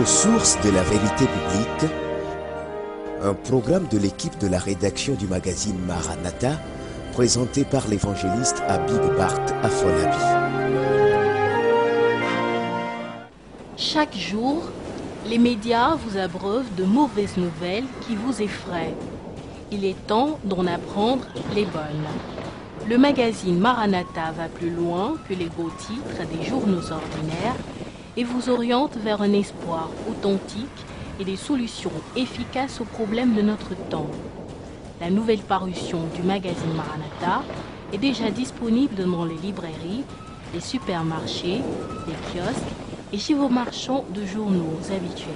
Source de la vérité biblique, un programme de l'équipe de la rédaction du magazine Maranatha, présenté par l'évangéliste Habib Bart Afolabi. Chaque jour, les médias vous abreuvent de mauvaises nouvelles qui vous effraient. Il est temps d'en apprendre les bonnes. Le magazine Maranatha va plus loin que les beaux titres des journaux ordinaires et vous oriente vers un espoir authentique et des solutions efficaces aux problèmes de notre temps. La nouvelle parution du magazine Maranatha est déjà disponible dans les librairies, les supermarchés, les kiosques et chez vos marchands de journaux habituels.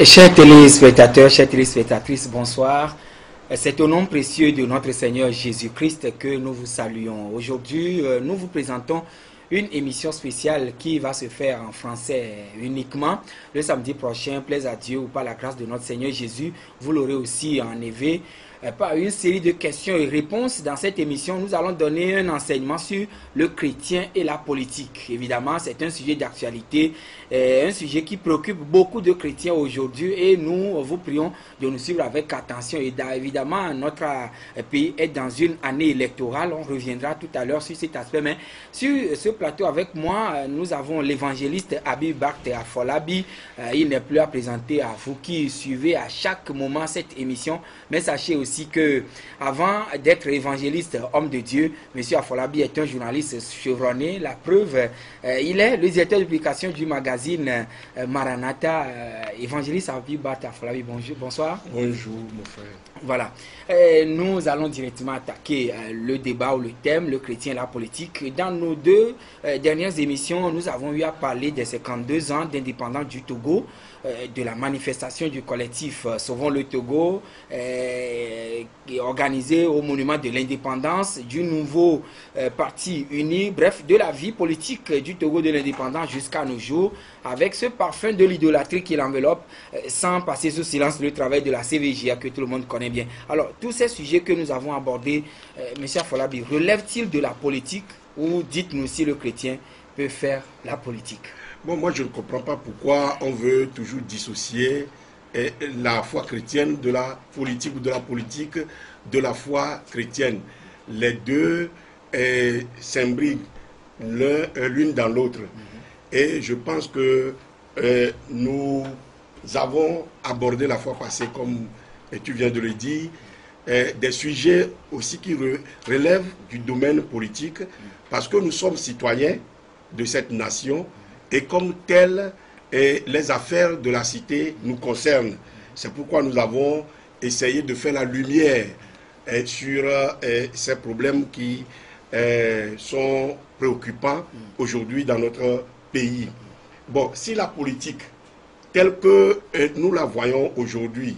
Chers téléspectateurs, chères téléspectatrices, bonsoir. C'est au nom précieux de notre Seigneur Jésus-Christ que nous vous saluons. Aujourd'hui, nous vous présentons une émission spéciale qui va se faire en français uniquement. Le samedi prochain, plaise à Dieu ou par la grâce de notre Seigneur Jésus, vous l'aurez aussi en élevé. Par une série de questions et réponses dans cette émission, nous allons donner un enseignement sur le chrétien et la politique. Évidemment, c'est un sujet d'actualité, un sujet qui préoccupe beaucoup de chrétiens aujourd'hui et nous vous prions de nous suivre avec attention. Et évidemment, notre pays est dans une année électorale, on reviendra tout à l'heure sur cet aspect, mais sur ce plateau avec moi, nous avons l'évangéliste Habib Bart Afolabi. Il n'est plus à présenter à vous qui suivez à chaque moment cette émission, mais sachez aussi que avant d'être évangéliste, homme de Dieu, M. Afolabi est un journaliste chevronné. La preuve, il est le directeur de publication du magazine Maranatha. Évangéliste Habib Bart Afolabi, bonjour, bonsoir. Bonjour mon frère. Voilà, nous allons directement attaquer le débat ou le thème, le chrétien et la politique. Dans nos deux dernières émissions, nous avons eu à parler des 52 ans d'indépendance du Togo, de la manifestation du collectif Sauvons le Togo, organisé au monument de l'indépendance, du nouveau parti uni, bref, de la vie politique du Togo de l'indépendance jusqu'à nos jours, avec ce parfum de l'idolâtrie qui l'enveloppe, sans passer sous silence le travail de la CVJA que tout le monde connaît bien. Alors, tous ces sujets que nous avons abordés, M. Afolabi, relèvent-ils de la politique ou dites-nous si le chrétien peut faire la politique? Bon, moi je ne comprends pas pourquoi on veut toujours dissocier la foi chrétienne de la politique ou de la politique de la foi chrétienne. Les deux s'imbriquent l'une dans l'autre. Et je pense que nous avons abordé la fois passée, comme tu viens de le dire, des sujets aussi qui relèvent du domaine politique, parce que nous sommes citoyens de cette nation, et comme tel, les affaires de la cité nous concernent. C'est pourquoi nous avons essayé de faire la lumière sur ces problèmes qui sont préoccupants aujourd'hui dans notre pays. Bon, si la politique, telle que nous la voyons aujourd'hui,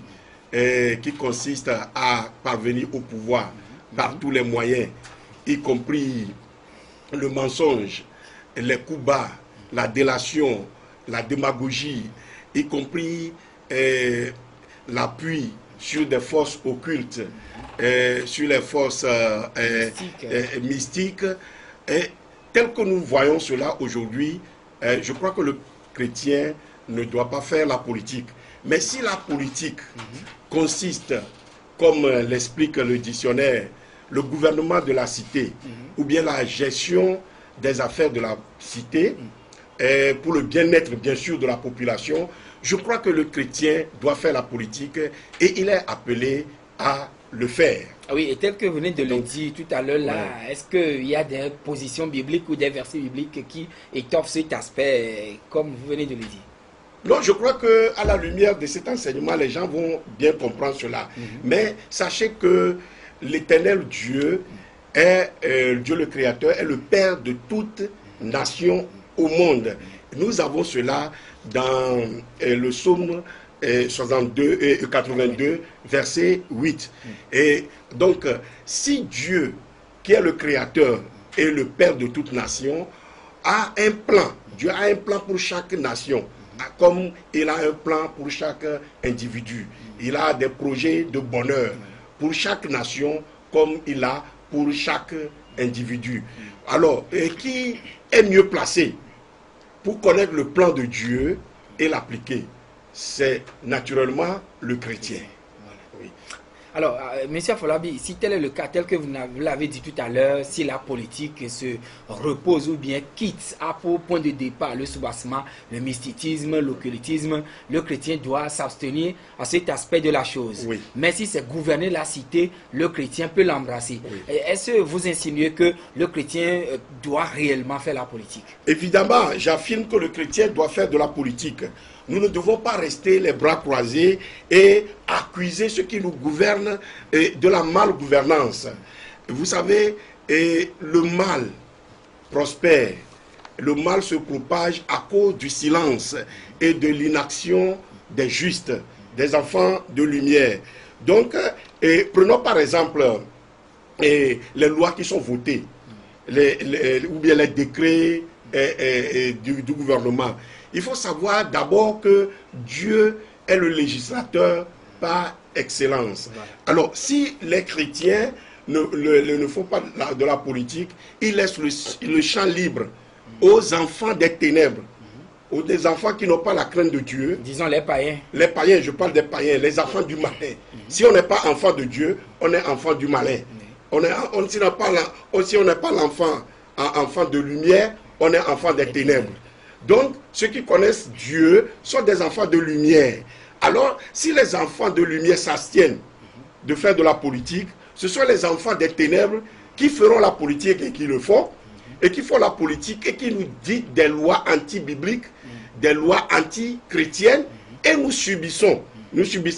qui consiste à parvenir au pouvoir par tous les moyens, y compris le mensonge, les coups bas, la délation, la démagogie, y compris l'appui sur des forces occultes, sur les forces mystiques, tel que nous voyons cela aujourd'hui, je crois que le chrétien ne doit pas faire la politique. Mais si la politique consiste, comme l'explique le dictionnaire, le gouvernement de la cité, ou bien la gestion des affaires de la cité, pour le bien-être, bien sûr, de la population, je crois que le chrétien doit faire la politique et il est appelé à le faire. Oui, et tel que vous venez de le dire tout à l'heure, là, est-ce qu'il y a des positions bibliques ou des versets bibliques qui étoffent cet aspect, comme vous venez de le dire? Non, je crois qu'à la lumière de cet enseignement, les gens vont bien comprendre cela. Mais sachez que l'éternel Dieu est Dieu le Créateur, est le Père de toute nation au monde. Nous avons cela dans le psaume 62 et 82, verset 8. Et donc, si Dieu, qui est le Créateur et le Père de toute nation, a un plan, Dieu a un plan pour chaque nation, comme il a un plan pour chaque individu. Il a des projets de bonheur pour chaque nation, comme il a pour chaque individu. Alors, qui est mieux placé pour connaître le plan de Dieu et l'appliquer? C'est naturellement le chrétien. Oui. Alors, Monsieur Afolabi, si tel est le cas, tel que vous l'avez dit tout à l'heure, si la politique se repose ou bien quitte à pour point de départ le soubassement, le mysticisme, l'occultisme, le chrétien doit s'abstenir à cet aspect de la chose. Oui. Mais si c'est gouverner la cité, le chrétien peut l'embrasser. Oui. Est-ce que vous insinuez que le chrétien doit réellement faire la politique? Évidemment, j'affirme que le chrétien doit faire de la politique. Nous ne devons pas rester les bras croisés et accuser ceux qui nous gouvernent de la malgouvernance. Vous savez, le mal prospère, le mal se propage à cause du silence et de l'inaction des justes, des enfants de lumière. Donc, prenons par exemple les lois qui sont votées, ou bien les décrets du gouvernement. Il faut savoir d'abord que Dieu est le législateur par excellence. Alors, si les chrétiens ne font pas de la politique, ils laissent le champ libre aux enfants des ténèbres, aux des enfants qui n'ont pas la crainte de Dieu. Disons les païens. Les païens, je parle des païens, les enfants du malin. Si on n'est pas enfant de Dieu, on est enfant du malin. Si on n'est pas enfant de lumière, on est enfant des ténèbres. Donc, ceux qui connaissent Dieu sont des enfants de lumière. Alors, si les enfants de lumière s'abstiennent de faire de la politique, ce sont les enfants des ténèbres qui feront la politique et qui le font, et qui font la politique et qui nous disent des lois anti-bibliques, des lois anti-chrétiennes, et nous subissons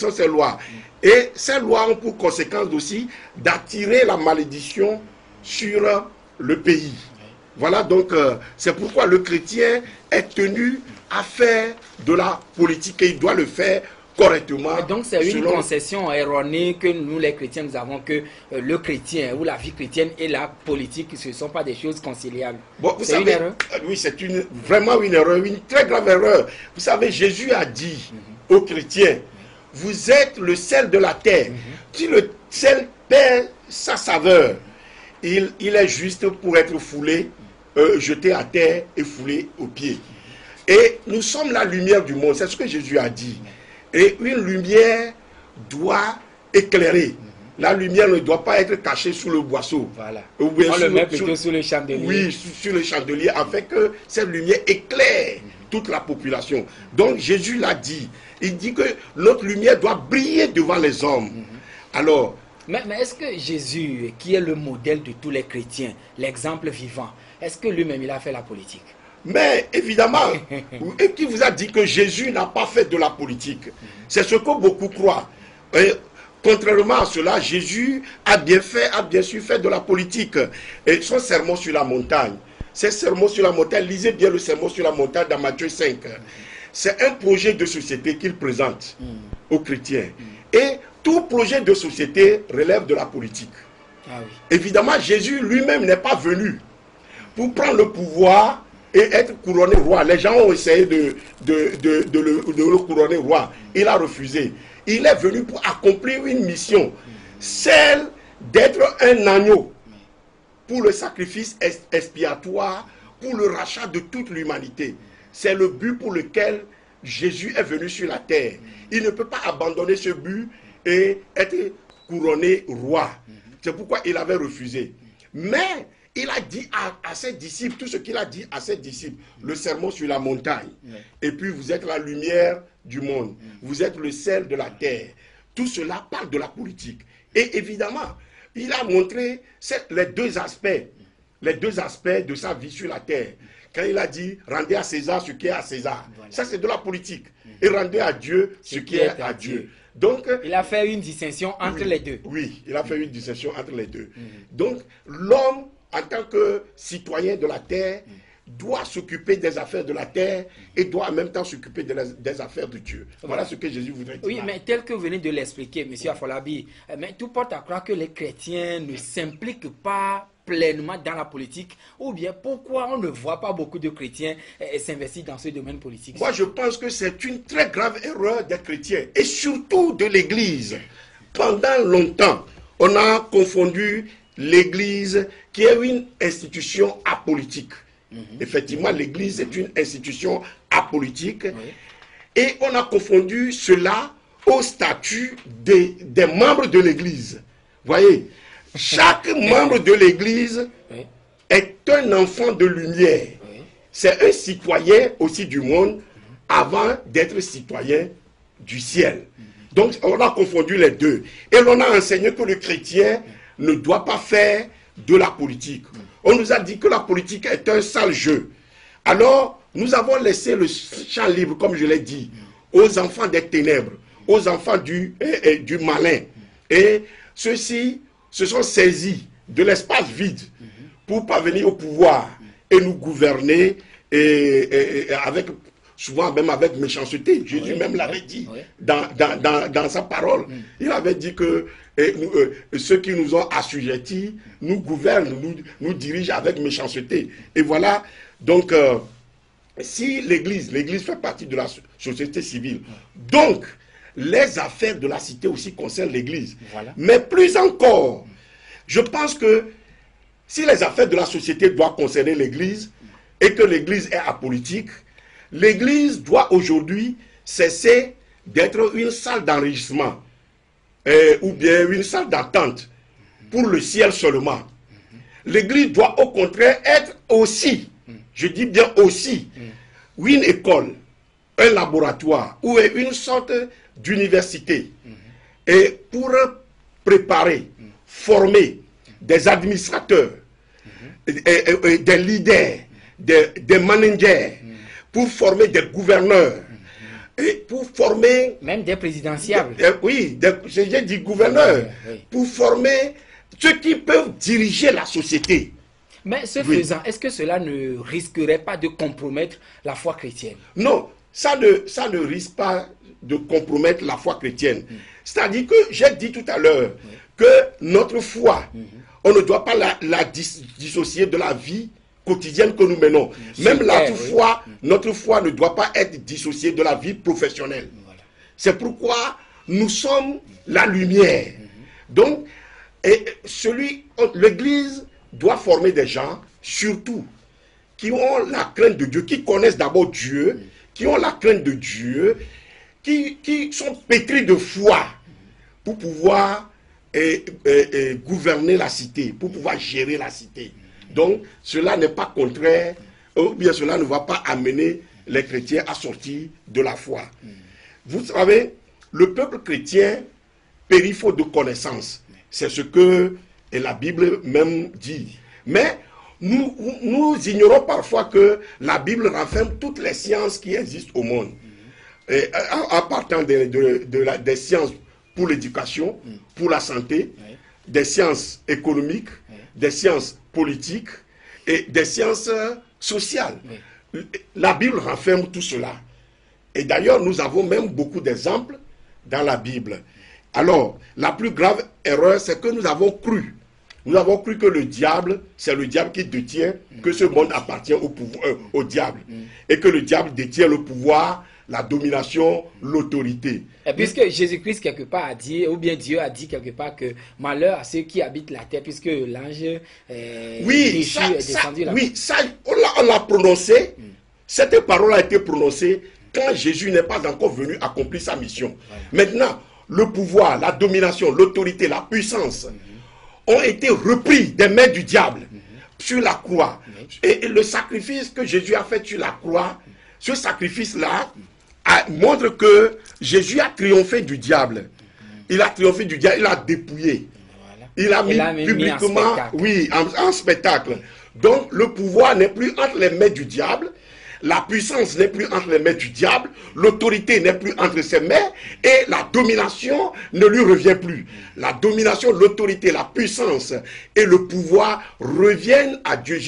ces lois. Et ces lois ont pour conséquence aussi d'attirer la malédiction sur le pays. Voilà, donc c'est pourquoi le chrétien est tenu à faire de la politique et il doit le faire correctement. Et donc c'est une concession erronée que nous les chrétiens nous avons, que le chrétien ou la vie chrétienne et la politique, ce ne sont pas des choses conciliables. Bon, c'est une erreur? Oui, c'est vraiment une erreur, une très grave erreur. Vous savez, Jésus a dit aux chrétiens, vous êtes le sel de la terre. Si le sel perd sa saveur, il est juste pour être foulé, jeté à terre et foulé aux pieds. Et nous sommes la lumière du monde, c'est ce que Jésus a dit. Et une lumière doit éclairer. La lumière ne doit pas être cachée sous le boisseau. Voilà. Ou bien on le met plutôt sous le chandelier. Oui, sur le chandelier, afin que cette lumière éclaire toute la population. Donc Jésus l'a dit. Il dit que notre lumière doit briller devant les hommes. Alors, mais est-ce que Jésus, qui est le modèle de tous les chrétiens, l'exemple vivant, est-ce que lui-même il a fait la politique? Mais évidemment, et qui vous a dit que Jésus n'a pas fait de la politique? C'est ce que beaucoup croient. Et contrairement à cela, Jésus a bien sûr fait de la politique. Et son sermon sur la montagne, ces sermons sur la montagne, lisez bien le sermon sur la montagne dans Matthieu 5. C'est un projet de société qu'il présente aux chrétiens. Et tout projet de société relève de la politique. Ah oui. Évidemment, Jésus lui-même n'est pas venu pour prendre le pouvoir et être couronné roi. Les gens ont essayé de le couronner roi. Il a refusé. Il est venu pour accomplir une mission, celle d'être un agneau pour le sacrifice expiatoire, pour le rachat de toute l'humanité. C'est le but pour lequel Jésus est venu sur la terre. Il ne peut pas abandonner ce but et être couronné roi. C'est pourquoi il avait refusé. Mais il a dit à ses disciples, tout ce qu'il a dit à ses disciples, le sermon sur la montagne. Et puis vous êtes la lumière du monde. Vous êtes le sel de la terre. Tout cela parle de la politique. Et évidemment, il a montré les deux aspects de sa vie sur la terre. Quand il a dit, rendez à César ce qui est à César. Voilà. Ça, c'est de la politique. Et rendez à Dieu ce qui est à Dieu. Donc, il a fait une distinction entre les deux. Oui, il a fait une distinction entre les deux. Donc, l'homme, en tant que citoyen de la terre, doit s'occuper des affaires de la terre et doit en même temps s'occuper des affaires de Dieu. Voilà ce que Jésus voudrait dire. Oui, mais tel que vous venez de l'expliquer, M. Afolabi, mais tout porte à croire que les chrétiens ne s'impliquent pas pleinement dans la politique, ou bien pourquoi on ne voit pas beaucoup de chrétiens s'investir dans ce domaine politique? Moi, je pense que c'est une très grave erreur des chrétiens, et surtout de l'Église. Pendant longtemps, on a confondu l'Église qui est une institution apolitique. Effectivement, l'Église est une institution apolitique. Et on a confondu cela au statut des membres de l'Église. Voyez, chaque membre de l'Église est un enfant de lumière. C'est un citoyen aussi du monde avant d'être citoyen du ciel. Donc, on a confondu les deux. Et l'on a enseigné que le chrétien ne doit pas faire de la politique. On nous a dit que la politique est un sale jeu. Alors, nous avons laissé le champ libre, comme je l'ai dit, aux enfants des ténèbres, aux enfants du malin. Et ceux-ci se sont saisis de l'espace vide pour parvenir au pouvoir et nous gouverner et avec, souvent même avec méchanceté. Jésus même l'avait dit dans sa parole. Il avait dit que ceux qui nous ont assujettis nous gouvernent, nous dirigent avec méchanceté. Et voilà, donc, si l'Église fait partie de la société civile, donc les affaires de la cité aussi concernent l'Église. Mais plus encore, je pense que si les affaires de la société doivent concerner l'Église et que l'Église est apolitique, l'Église doit aujourd'hui cesser d'être une salle d'enregistrement ou bien une salle d'attente pour le ciel seulement. L'Église doit au contraire être aussi, je dis bien aussi, une école, un laboratoire ou une sorte d'université. Et pour préparer, former des administrateurs, des leaders, des managers, pour former des gouverneurs, et pour former... Même des présidentiables. Oui, j'ai dit gouverneurs, pour former ceux qui peuvent diriger la société. Mais ce faisant, est-ce que cela ne risquerait pas de compromettre la foi chrétienne? Non, ça ne risque pas de compromettre la foi chrétienne. C'est-à-dire que j'ai dit tout à l'heure que notre foi, on ne doit pas la dissocier de la vie quotidienne que nous menons. Même notre foi ne doit pas être dissociée de la vie professionnelle. C'est pourquoi nous sommes la lumière. Donc, l'Église doit former des gens, surtout, qui ont la crainte de Dieu, qui connaissent d'abord Dieu, qui ont la crainte de Dieu, qui sont pétris de foi pour pouvoir gouverner la cité, pour pouvoir gérer la cité. Donc, cela n'est pas contraire, ou bien cela ne va pas amener les chrétiens à sortir de la foi. Vous savez, le peuple chrétien périt faute de connaissance. C'est ce que la Bible même dit. Mais nous ignorons parfois que la Bible renferme toutes les sciences qui existent au monde. Et en partant des sciences pour l'éducation, pour la santé, des sciences économiques, des sciences politiques et des sciences sociales. La Bible renferme tout cela. Et d'ailleurs, nous avons même beaucoup d'exemples dans la Bible. Alors, la plus grave erreur, c'est que nous avons cru. Nous avons cru que le diable, c'est le diable qui détient, que ce monde appartient au diable. Et que le diable détient le pouvoir, la domination, l'autorité. Et puisque Jésus-Christ quelque part a dit, ou bien Dieu a dit quelque part que malheur à ceux qui habitent la terre, puisque l'ange est descendu là-bas. Oui, ça, on l'a prononcé. Cette parole a été prononcée quand Jésus n'est pas encore venu accomplir sa mission. Maintenant, le pouvoir, la domination, l'autorité, la puissance ont été repris des mains du diable sur la croix. Et le sacrifice que Jésus a fait sur la croix, ce sacrifice-là montre que Jésus a triomphé du diable. Il a triomphé du diable, il a dépouillé. Il a mis publiquement, en spectacle. Donc le pouvoir n'est plus entre les mains du diable. La puissance n'est plus entre les mains du diable, l'autorité n'est plus entre ses mains et la domination ne lui revient plus. La domination, l'autorité, la puissance et le pouvoir reviennent à Dieu,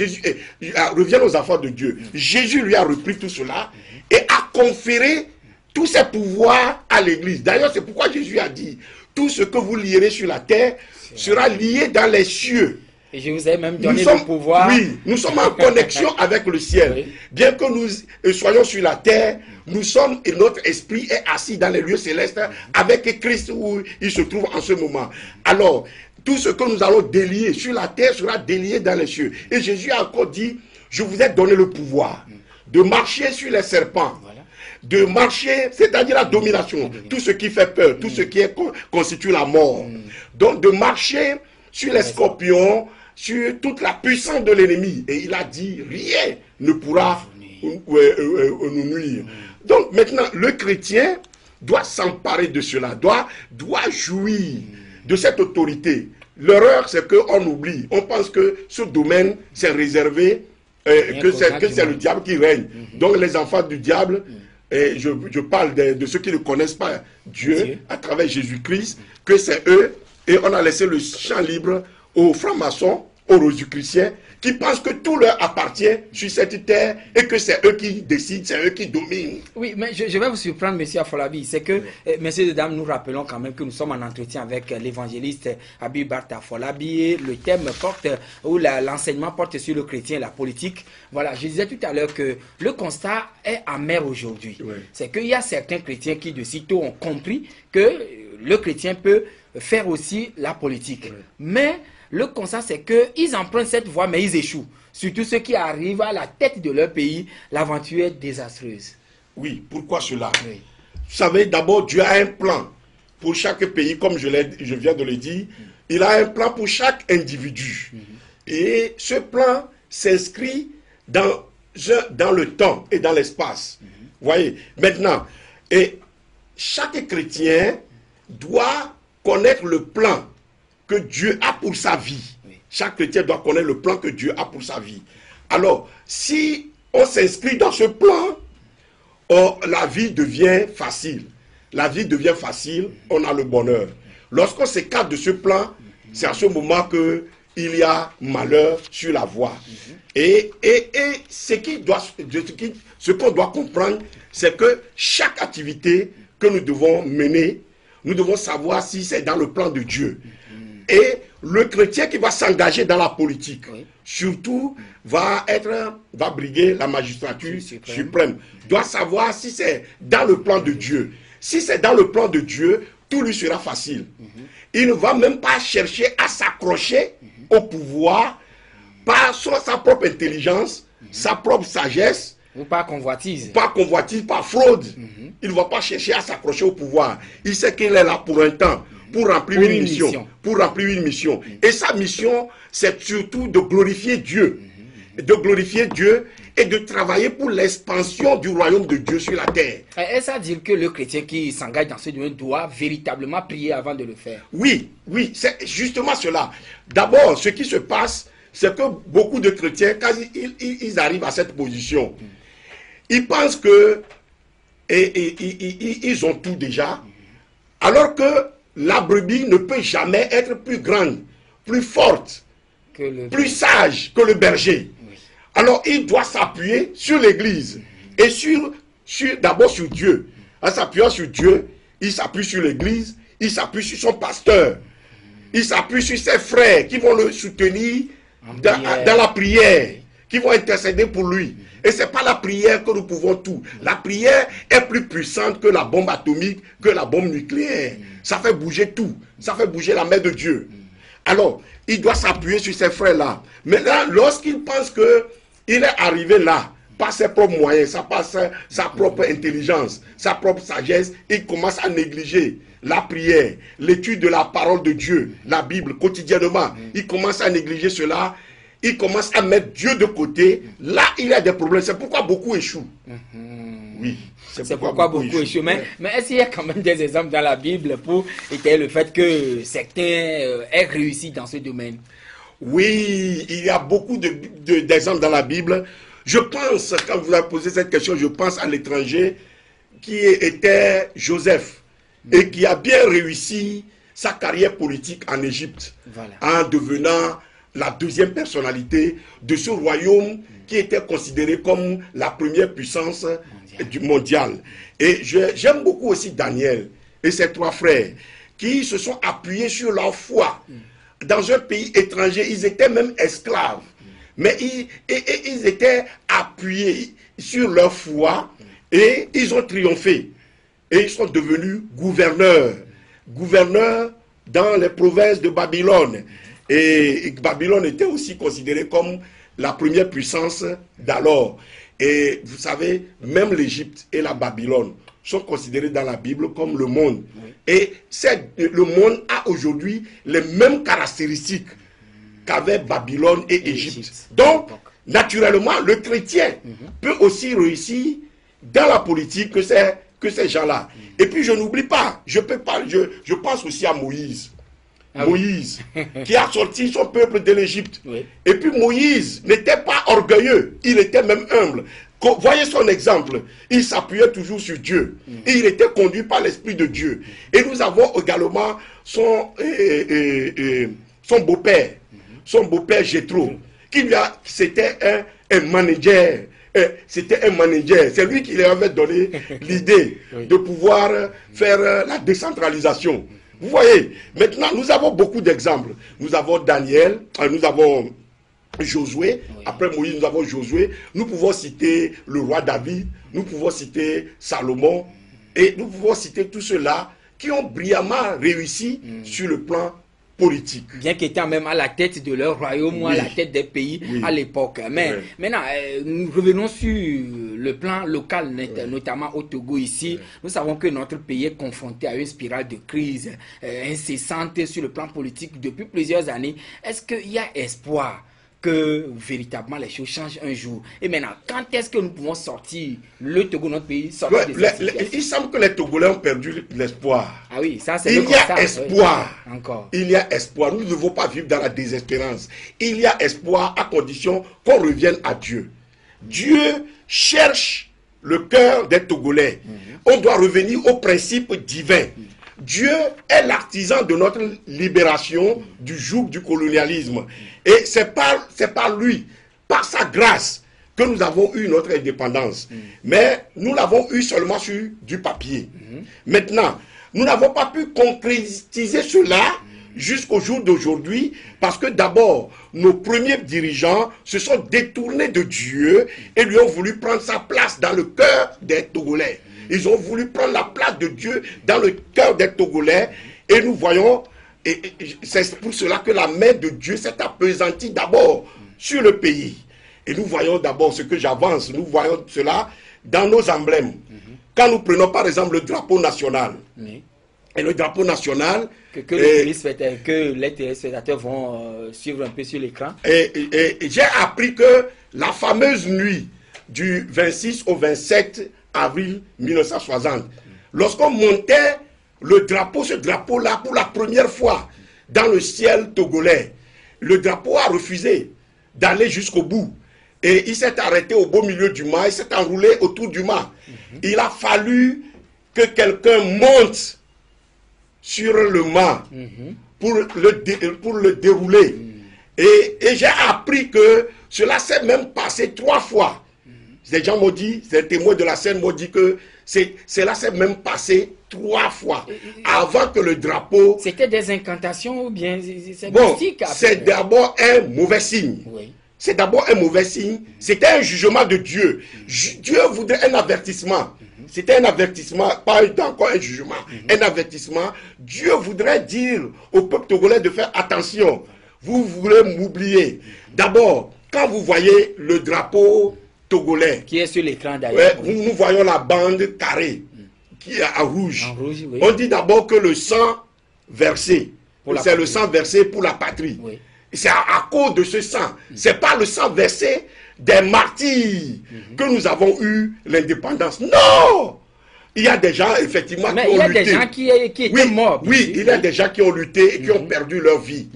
reviennent aux enfants de Dieu. Jésus lui a repris tout cela et a conféré tous ses pouvoirs à l'Église. D'ailleurs, c'est pourquoi Jésus a dit, tout ce que vous lierez sur la terre sera lié dans les cieux. Et je vous ai même donné le pouvoir. Oui, nous sommes en connexion avec le ciel. Bien que nous soyons sur la terre, nous sommes et notre esprit est assis dans les lieux célestes avec Christ où il se trouve en ce moment. Alors, Tout ce que nous allons délier sur la terre sera délié dans les cieux. Et Jésus a encore dit, je vous ai donné le pouvoir de marcher sur les serpents. Voilà. De marcher, c'est-à-dire la domination. Tout ce qui fait peur, tout ce qui constitue la mort. Donc de marcher sur les scorpions, sur toute la puissance de l'ennemi. Et il a dit, rien ne pourra nous nuire. Donc maintenant, le chrétien doit s'emparer de cela, doit jouir de cette autorité. L'erreur, c'est qu'on oublie. On pense que ce domaine, c'est réservé, que c'est le diable qui règne. Donc les enfants du diable, et je parle de ceux qui ne connaissent pas Dieu à travers Jésus-Christ, que c'est eux, et on a laissé le champ libre aux francs-maçons, aux rosicruciens, qui pensent que tout leur appartient sur cette terre et que c'est eux qui décident, c'est eux qui dominent. Oui, mais je vais vous surprendre, monsieur Afolabi. C'est que, messieurs et dames, nous rappelons quand même que nous sommes en entretien avec l'évangéliste Habib Bart Afolabi. Le thème porte, ou l'enseignement porte sur le chrétien et la politique. Voilà, je disais tout à l'heure que le constat est amer aujourd'hui. Oui. C'est qu'il y a certains chrétiens qui de sitôt ont compris que le chrétien peut faire aussi la politique. Oui. Mais le constat, c'est qu'ils empruntent cette voie, mais ils échouent. Surtout ceux qui arrivent à la tête de leur pays, l'aventure est désastreuse. Oui, pourquoi cela? Oui. Vous savez, d'abord, Dieu a un plan pour chaque pays, comme je viens de le dire. Il a un plan pour chaque individu. Et ce plan s'inscrit dans le temps et dans l'espace. Voyez, maintenant, et chaque chrétien doit connaître le plan que Dieu a pour sa vie. Oui. Chaque chrétien doit connaître le plan que Dieu a pour sa vie. Alors, si on s'inscrit dans ce plan, la vie devient facile. La vie devient facile, on a le bonheur. Lorsqu'on s'écarte de ce plan, c'est à ce moment qu'il y a malheur sur la voie. Et ce qu'on doit comprendre, c'est que chaque activité que nous devons mener, nous devons savoir si c'est dans le plan de Dieu. Et le chrétien qui va s'engager dans la politique, surtout, va briguer la magistrature suprême. Doit savoir si c'est dans le plan de Dieu. Si c'est dans le plan de Dieu, tout lui sera facile. Il ne va même pas chercher à s'accrocher au pouvoir par sa propre intelligence, sa propre sagesse. Ou par convoitise. Par convoitise, par fraude. Il ne va pas chercher à s'accrocher au pouvoir. Il sait qu'il est là pour un temps. Pour remplir une mission. Pour remplir une mission. Et sa mission, c'est surtout de glorifier Dieu. De glorifier Dieu et de travailler pour l'expansion du royaume de Dieu sur la terre. Est-ce à dire que le chrétien qui s'engage dans ce domaine doit véritablement prier avant de le faire? Oui, c'est justement cela. D'abord, ce qui se passe, c'est que beaucoup de chrétiens, quand ils arrivent à cette position, ils pensent que ils ont tout déjà, alors que la brebis ne peut jamais être plus grande, plus forte, plus sage que le berger. Oui. Alors il doit s'appuyer sur l'Église et d'abord sur Dieu. En s'appuyant sur Dieu, il s'appuie sur l'Église, il s'appuie sur son pasteur, il s'appuie sur ses frères qui vont le soutenir dans la prière, qui vont intercéder pour lui. Et ce n'est pas la prière que nous pouvons tout. La prière est plus puissante que la bombe atomique, que la bombe nucléaire. Ça fait bouger tout. Ça fait bouger la main de Dieu. Alors, il doit s'appuyer sur ces frères-là. Mais là, lorsqu'il pense qu'il est arrivé là, par ses propres moyens, sa propre intelligence, sa propre sagesse, il commence à négliger la prière, l'étude de la parole de Dieu, la Bible, quotidiennement. Il commence à négliger cela. Il commence à mettre Dieu de côté. Là, il y a des problèmes. C'est pourquoi beaucoup échouent. Oui. C'est pourquoi beaucoup échouent. Mais est-ce qu'il y a quand même des exemples dans la Bible pour étayer le fait que certains aient réussi dans ce domaine? Oui, il y a beaucoup d'exemples dans la Bible. Je pense, quand vous avez posé cette question, je pense à l'étranger qui était Joseph et qui a bien réussi sa carrière politique en Égypte en devenant la deuxième personnalité de ce royaume qui était considéré comme la première puissance mondiale. Et j'aime beaucoup aussi Daniel et ses trois frères qui se sont appuyés sur leur foi. Dans un pays étranger, ils étaient même esclaves. Mais ils étaient appuyés sur leur foi et ils ont triomphé. Et ils sont devenus gouverneurs dans les provinces de Babylone. Et Babylone était aussi considérée comme la première puissance d'alors. Et vous savez, même l'Égypte et la Babylone sont considérés dans la Bible comme le monde. Oui. Et le monde a aujourd'hui les mêmes caractéristiques qu'avait Babylone et Égypte. Donc, naturellement, le chrétien peut aussi réussir dans la politique que ces gens-là. Et puis, je n'oublie pas, je pense aussi à Moïse. Moïse, qui a sorti son peuple de l'Égypte. Oui. Et puis Moïse n'était pas orgueilleux, il était même humble. Voyez son exemple, il s'appuyait toujours sur Dieu. Et il était conduit par l'Esprit de Dieu. Et nous avons également son beau-père, Jéthro, c'était un manager. C'était un manager, c'est lui qui lui avait donné l'idée de pouvoir faire la décentralisation. Vous voyez, maintenant nous avons beaucoup d'exemples. Nous avons Daniel, nous avons Josué, après Moïse nous avons Josué, nous pouvons citer le roi David, nous pouvons citer Salomon, et nous pouvons citer tous ceux-là qui ont brillamment réussi sur le plan politique. Bien qu'étant même à la tête de leur royaume ou à la tête des pays à l'époque. Mais maintenant, nous revenons sur le plan local, notamment au Togo ici. Nous savons que notre pays est confronté à une spirale de crise incessante sur le plan politique depuis plusieurs années. Est-ce qu'il y a espoir que véritablement les choses changent un jour? Et maintenant, quand est-ce que nous pouvons sortir le Togo, notre pays, sortir de cette situation? Il semble que les Togolais ont perdu l'espoir. Ah oui, ça c'est le constat. Il y a espoir. Encore. Il y a espoir. Nous ne devons pas vivre dans la désespérance. Il y a espoir à condition qu'on revienne à Dieu. Dieu cherche le cœur des Togolais. On doit revenir au principe divin. Dieu est l'artisan de notre libération du joug du colonialisme. Et c'est par lui, par sa grâce, que nous avons eu notre indépendance. Mais nous l'avons eu seulement sur du papier. Maintenant, nous n'avons pas pu concrétiser cela jusqu'au jour d'aujourd'hui, parce que d'abord, nos premiers dirigeants se sont détournés de Dieu et lui ont voulu prendre sa place dans le cœur des Togolais. Ils ont voulu prendre la place de Dieu dans le cœur des Togolais. Et nous voyons, et c'est pour cela que la main de Dieu s'est appesantie d'abord sur le pays. Et nous voyons d'abord ce que j'avance, nous voyons cela dans nos emblèmes. Quand nous prenons par exemple le drapeau national, et le drapeau national... Que les téléspectateurs vont suivre un peu sur l'écran. Et j'ai appris que la fameuse nuit du 26 au 27 avril 1960, lorsqu'on montait ce drapeau-là pour la première fois dans le ciel togolais, le drapeau a refusé d'aller jusqu'au bout. Et il s'est arrêté au beau milieu du mât, il s'est enroulé autour du mât. Il a fallu que quelqu'un monte sur le mât pour le dérouler. Et j'ai appris que cela s'est même passé 3 fois. Ces gens m'ont dit, ces témoins de la scène m'ont dit que cela s'est même passé 3 fois avant que le drapeau... C'était des incantations ou bien c'est mystique? C'est d'abord un mauvais signe. C'est d'abord un mauvais signe. C'était un jugement de Dieu. Dieu voudrait un avertissement. C'était un avertissement, pas encore un jugement. Un avertissement. Dieu voudrait dire au peuple togolais de faire attention. Vous voulez m'oublier. D'abord, quand vous voyez le drapeau togolais, qui est sur l'écran d'ailleurs, nous voyons la bande carrée qui est en rouge. On dit d'abord que le sang versé, c'est le sang versé pour la patrie. C'est à cause de ce sang. C'est pas le sang versé des martyrs que nous avons eu l'indépendance. Non! Il y a des gens, effectivement, qui ont lutté. Mais il y a des gens qui étaient morts. Oui, il y a des gens qui ont lutté et qui ont perdu leur vie.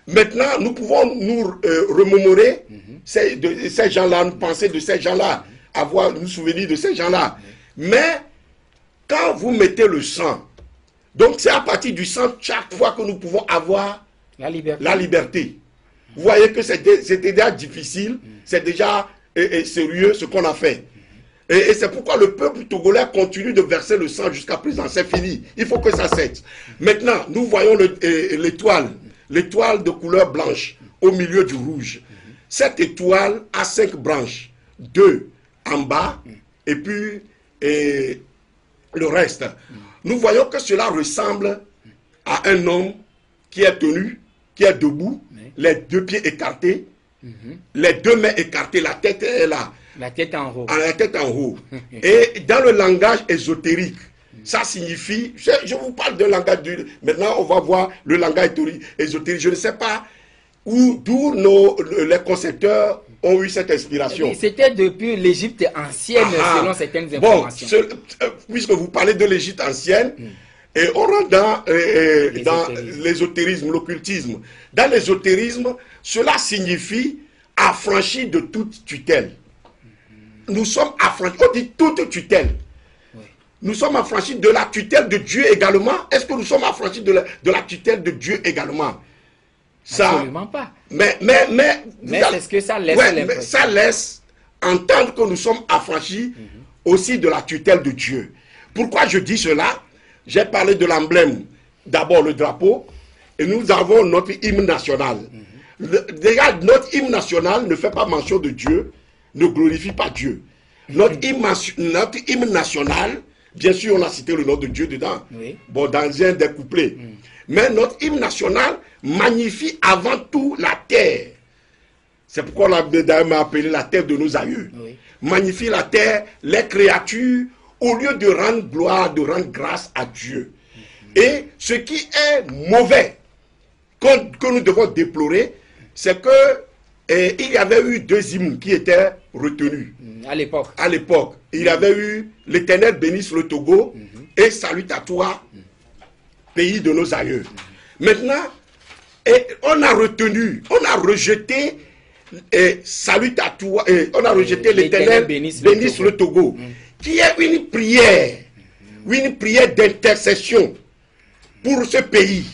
Maintenant, nous pouvons nous remémorer de ces gens-là, nous penser de ces gens-là, nous souvenir de ces gens-là. Mais, quand vous mettez le sang, donc c'est à partir du sang, chaque fois que nous pouvons avoir la liberté. Vous voyez que c'était déjà difficile, c'est déjà sérieux ce qu'on a fait. Et c'est pourquoi le peuple togolais continue de verser le sang jusqu'à présent. C'est fini. Il faut que ça cesse. Maintenant, nous voyons l'étoile de couleur blanche au milieu du rouge. Cette étoile a 5 branches. 2 en bas et puis le reste. Nous voyons que cela ressemble à un homme qui est tenu, qui est debout, les deux pieds écartés, les deux mains écartées, la tête est là. La tête en haut. La tête en haut. Et dans le langage ésotérique, ça signifie, je vous parle de langage maintenant on va voir le langage ésotérique. Je ne sais pas d'où les concepteurs ont eu cette inspiration. C'était depuis l'Égypte ancienne, selon certaines informations. Bon, puisque vous parlez de l'Égypte ancienne, et on rentre dans l'ésotérisme, l'occultisme. Dans l'ésotérisme, cela signifie affranchi de toute tutelle. Nous sommes affranchis, on dit toute tutelle. Oui. Nous sommes affranchis de la tutelle de Dieu également. Est-ce que nous sommes affranchis de la tutelle de Dieu également? Ça, absolument pas. Mais est-ce que ça laisse l'impression? Ça laisse entendre que nous sommes affranchis aussi de la tutelle de Dieu. Pourquoi je dis cela? J'ai parlé de l'emblème, d'abord le drapeau, et nous avons notre hymne national. Déjà, notre hymne national ne fait pas mention de Dieu, ne glorifie pas Dieu. Notre hymne national, bien sûr, on a cité le nom de Dieu dedans, bon, dans un des couplets. Mais notre hymne national magnifie avant tout la terre. C'est pourquoi on l'a appelé la terre de nos aïeux. Magnifie la terre, les créatures, au lieu de rendre gloire, de rendre grâce à Dieu. Et ce qui est mauvais, que nous devons déplorer, c'est que il y avait eu deux hymnes qui étaient retenus. À l'époque. À l'époque. Il y avait eu l'Éternel bénisse le Togo et Salut à toi, pays de nos aïeux. Maintenant, on a retenu, on a rejeté Salut à toi, on a rejeté l'Éternel bénisse le Togo, qui est une prière d'intercession pour ce pays.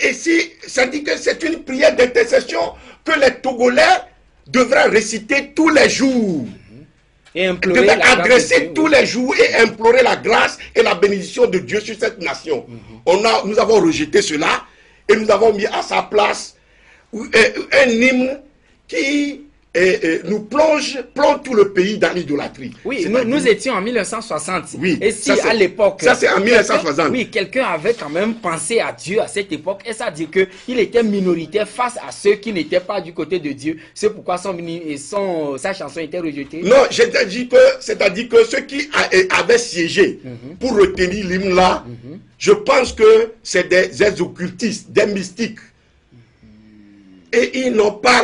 Et si ça dit que c'est une prière d'intercession que les Togolais devraient réciter tous les jours. Et devraient adresser tous les jours et implorer la grâce et la bénédiction de Dieu sur cette nation. Nous avons rejeté cela et nous avons mis à sa place un hymne qui nous plonge tout le pays dans l'idolâtrie. Oui, nous étions en 1960. Oui, et si à l'époque... Ça c'est en 1960. Oui, quelqu'un avait quand même pensé à Dieu à cette époque. Et ça dit qu'il était minoritaire face à ceux qui n'étaient pas du côté de Dieu. C'est pourquoi sa chanson était rejetée. Non, c'est-à-dire que ceux qui avaient siégé pour retenir l'hymne là, je pense que c'est des occultistes, des mystiques. Et ils n'ont pas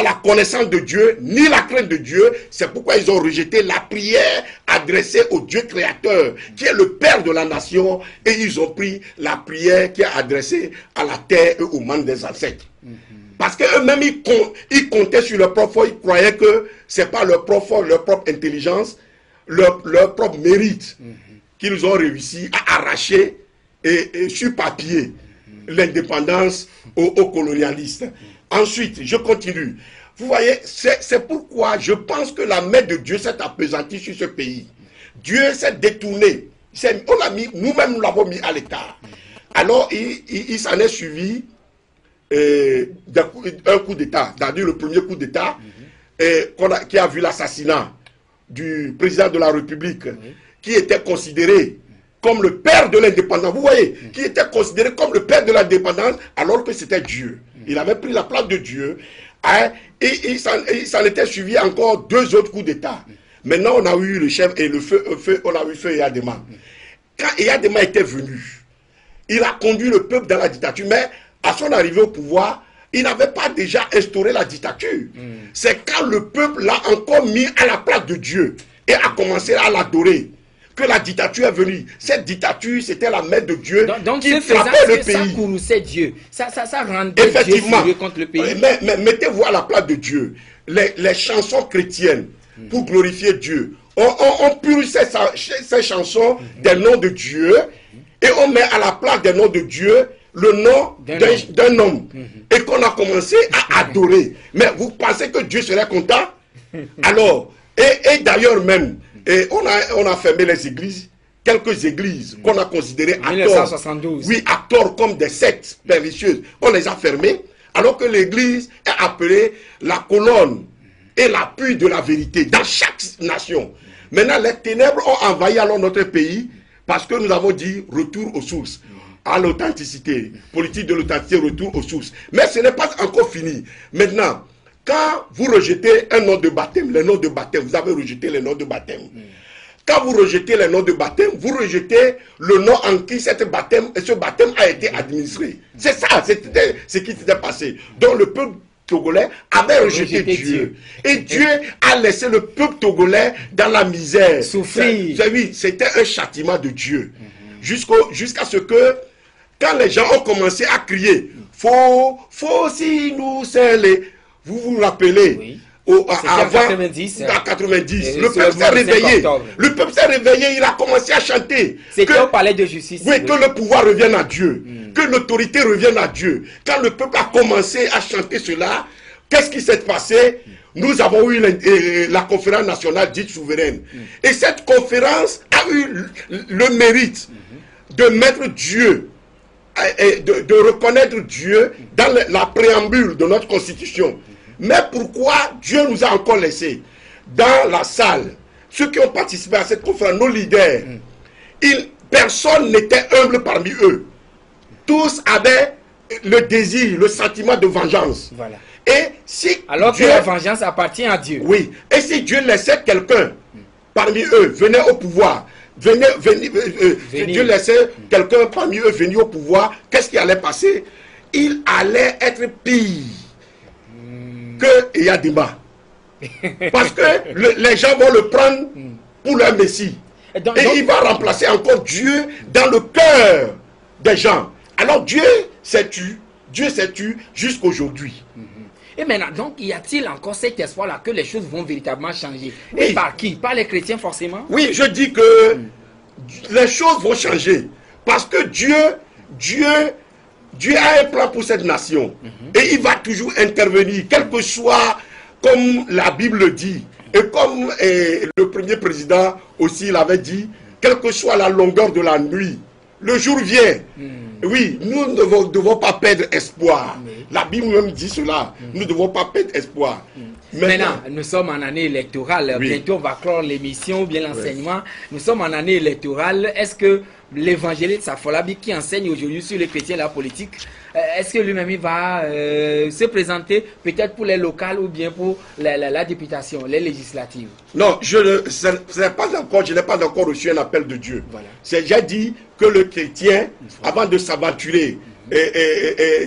la connaissance de Dieu, ni la crainte de Dieu. C'est pourquoi ils ont rejeté la prière adressée au Dieu créateur, qui est le Père de la nation. Et ils ont pris la prière qui est adressée à la terre et aux membres des ancêtres. Parce qu'eux-mêmes, ils comptaient sur leur propre foi. Ils croyaient que ce n'est pas leur propre intelligence, leur propre mérite, qu'ils ont réussi à arracher et sur papier l'indépendance aux colonialistes. Ensuite, je continue. Vous voyez, c'est pourquoi je pense que la main de Dieu s'est appesantie sur ce pays. Dieu s'est détourné. Nous-mêmes, nous l'avons mis à l'écart. Alors, il s'en est suivi un coup d'État, c'est-à-dire le premier coup d'État qui a vu l'assassinat du président de la République, qui était considéré comme le père de l'indépendance. Vous voyez, qui était considéré comme le père de l'indépendance alors que c'était Dieu. Il avait pris la place de Dieu. Et il s'en était suivi encore deux autres coups d'État. Maintenant, on a eu le chef et le feu, on a eu feu Eyadema. Quand Eyadema était venu, il a conduit le peuple dans la dictature, mais à son arrivée au pouvoir, il n'avait pas déjà instauré la dictature. C'est quand le peuple l'a encore mis à la place de Dieu et a commencé à l'adorer que la dictature est venue. Cette dictature, c'était la main de Dieu qui frappait le pays. Ça courrouçait Dieu. Ça rendait effectivement, Dieu furieux contre le pays. Mais mettez-vous à la place de Dieu. Les chansons chrétiennes, pour glorifier Dieu, on purifie ces chansons des noms de Dieu et on met à la place des noms de Dieu le nom d'un homme. Et qu'on a commencé à adorer. Mais vous pensez que Dieu serait content? Alors, et d'ailleurs même, et on a fermé les églises, quelques églises qu'on a considérées à tort, oui, à tort comme des sectes pernicieuses. On les a fermées, alors que l'église est appelée la colonne et l'appui de la vérité dans chaque nation. Maintenant, les ténèbres ont envahi alors notre pays parce que nous avons dit retour aux sources. à l'authenticité. Politique de l'authenticité, retour aux sources. Mais ce n'est pas encore fini. Maintenant, quand vous rejetez un nom de baptême, les noms de baptême, vous avez rejeté les noms de baptême. Quand vous rejetez les noms de baptême, vous rejetez le nom en qui ce baptême a été administré. C'est ça, c'était ce qui s'était passé. Donc le peuple togolais avait rejeté Dieu. Et Dieu a laissé le peuple togolais dans la misère. Souffrir. Oui, c'était un châtiment de Dieu. Jusqu'à ce que, quand les gens ont commencé à crier, faut si nous sceller, vous vous rappelez, oui. Avant 90, en 90, le peuple s'est réveillé. Le peuple s'est réveillé, il a commencé à chanter. C'était au palais de justice. Oui, que le pouvoir revienne à Dieu, que l'autorité revienne à Dieu. Quand le peuple a commencé à chanter cela, qu'est-ce qui s'est passé? Nous avons eu la conférence nationale dite souveraine. Et cette conférence a eu le mérite de mettre Dieu, de reconnaître Dieu dans la préambule de notre constitution. Mais pourquoi Dieu nous a encore laissés dans la salle? Ceux qui ont participé à cette conférence, nos leaders, personne n'était humble parmi eux. Tous avaient le désir, le sentiment de vengeance. Voilà. Et si alors Dieu, que la vengeance appartient à Dieu. Oui. Et si Dieu laissait quelqu'un parmi eux venir au pouvoir, Dieu laissait quelqu'un parmi eux venir au pouvoir, qu'est-ce qui allait passer? Il allait être pire que Yadima. Parce que les gens vont le prendre pour leur messie. Et il va remplacer encore Dieu dans le cœur des gens. Alors Dieu s'est tu jusqu'aujourd'hui. Et maintenant, donc, y a-t-il encore cet espoir-là que les choses vont véritablement changer? Oui. Et par qui? Par les chrétiens forcément? Oui, je dis que les choses vont changer. Parce que Dieu a un plan pour cette nation. Et il va toujours intervenir, quel que soit, comme la Bible dit, et comme le premier président aussi l'avait dit, quelle que soit la longueur de la nuit, le jour vient. Oui, nous ne devons pas perdre espoir. La Bible même dit cela. Nous ne devons pas perdre espoir. Maintenant, nous sommes en année électorale. Oui. Bientôt, on va clore l'émission ou bien l'enseignement. Nous sommes en année électorale. Est-ce que l'évangéliste Afolabi qui enseigne aujourd'hui sur les chrétiens et la politique, est-ce que lui-même il va se présenter peut-être pour les locales ou bien pour la députation, les législatives? Non, je n'ai pas encore reçu un appel de Dieu. Voilà. J'ai dit que le chrétien, avant de s'aventurer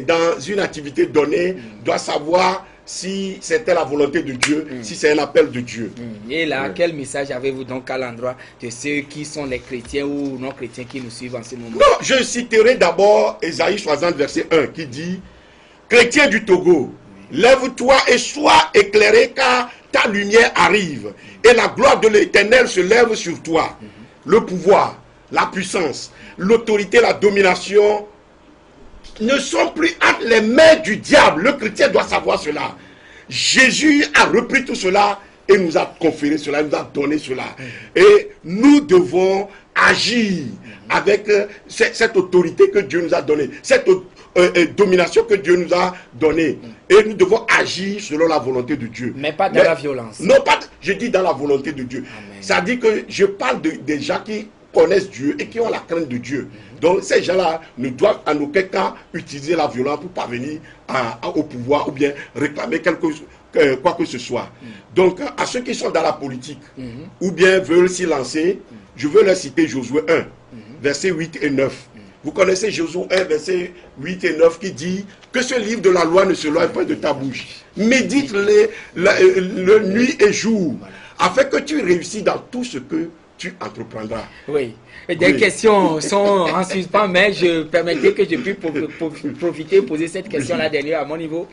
dans une activité donnée, doit savoir si c'était la volonté de Dieu, si c'est un appel de Dieu. Et là, quel message avez-vous donc à l'endroit de ceux qui sont les chrétiens ou non-chrétiens qui nous suivent en ce moment? Non, je citerai d'abord Ésaïe 60, verset 1, qui dit « Chrétien du Togo, lève-toi et sois éclairé, car ta lumière arrive, et la gloire de l'Éternel se lève sur toi. » Le pouvoir, la puissance, l'autorité, la domination ne sont plus entre les mains du diable. Le chrétien doit savoir cela. Jésus a repris tout cela et nous a conféré cela, il nous a donné cela. Et nous devons agir avec cette autorité que Dieu nous a donnée, cette domination que Dieu nous a donnée. Et nous devons agir selon la volonté de Dieu. Mais pas dans la violence. Non, pas, je dis dans la volonté de Dieu. Ça dit que je parle des gens qui connaissent Dieu et qui ont la crainte de Dieu. Donc ces gens-là ne doivent en aucun cas utiliser la violence pour parvenir au pouvoir ou bien réclamer quoi que ce soit. Donc à ceux qui sont dans la politique ou bien veulent s'y lancer, je veux leur citer Josué 1, versets 8 et 9. Vous connaissez Josué 1, versets 8 et 9 qui dit que ce livre de la loi ne se loin pas de ta bouche. Médite-le nuit et jour, afin que tu réussisses dans tout ce que tu entreprendras. Oui. Des questions sont en suspens, mais je permettais que je puisse profiter et poser cette question la dernière à mon niveau.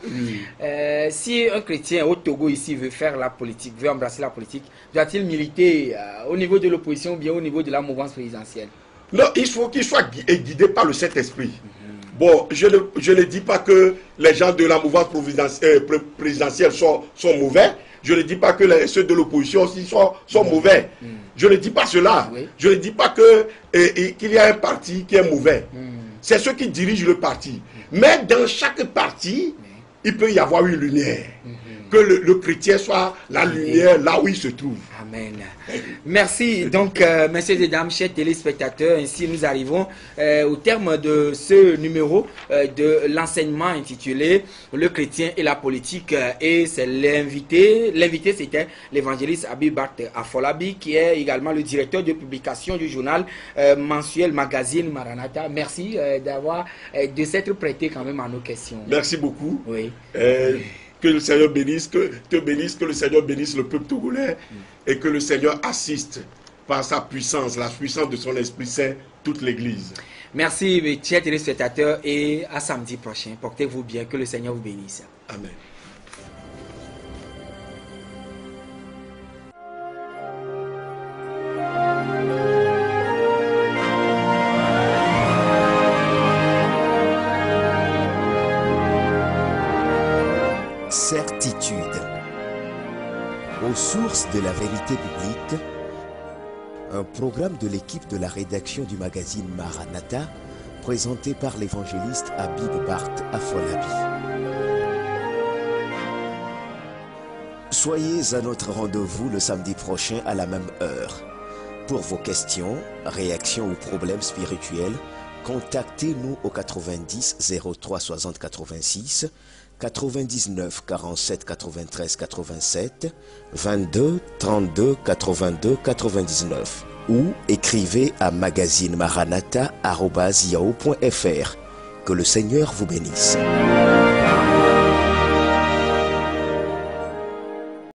Si un chrétien au Togo ici veut faire la politique, veut embrasser la politique, doit-il militer au niveau de l'opposition ou bien au niveau de la mouvance présidentielle? Non, il faut qu'il soit guidé par le Saint-Esprit. Bon, je ne dis pas que les gens de la mouvance présidentielle sont mauvais. Je ne dis pas que ceux de l'opposition aussi sont mauvais. Je ne dis pas cela. Oui. Je ne dis pas qu'il y a un parti qui est mauvais. C'est ceux qui dirigent le parti. Mais dans chaque parti, il peut y avoir une lumière. Que le chrétien soit la lumière là où il se trouve. Amen. Merci. Donc, messieurs et dames, chers téléspectateurs, ainsi nous arrivons au terme de ce numéro de l'enseignement intitulé Le chrétien et la politique. Et c'est l'invité. L'invité, c'était l'évangéliste Habib Bart Afolabi, qui est également le directeur de publication du journal mensuel magazine Maranatha. Merci de s'être prêté quand même à nos questions. Merci beaucoup. Oui. Que le Seigneur bénisse, te bénisse, que le Seigneur bénisse le peuple togolais et que le Seigneur assiste par sa puissance, la puissance de son Esprit Saint, toute l'Église. Merci, mes chers téléspectateurs, et à samedi prochain. Portez-vous bien, que le Seigneur vous bénisse. Amen. Certitude. Aux sources de la vérité biblique, un programme de l'équipe de la rédaction du magazine Maranatha, présenté par l'évangéliste Habib Bart Afolabi. Soyez à notre rendez-vous le samedi prochain à la même heure. Pour vos questions, réactions ou problèmes spirituels, contactez-nous au 90 03 60 86, 99 47 93 87, 22 32 82 99 ou écrivez à magazine maranatha@yahoo.fr. Que le Seigneur vous bénisse.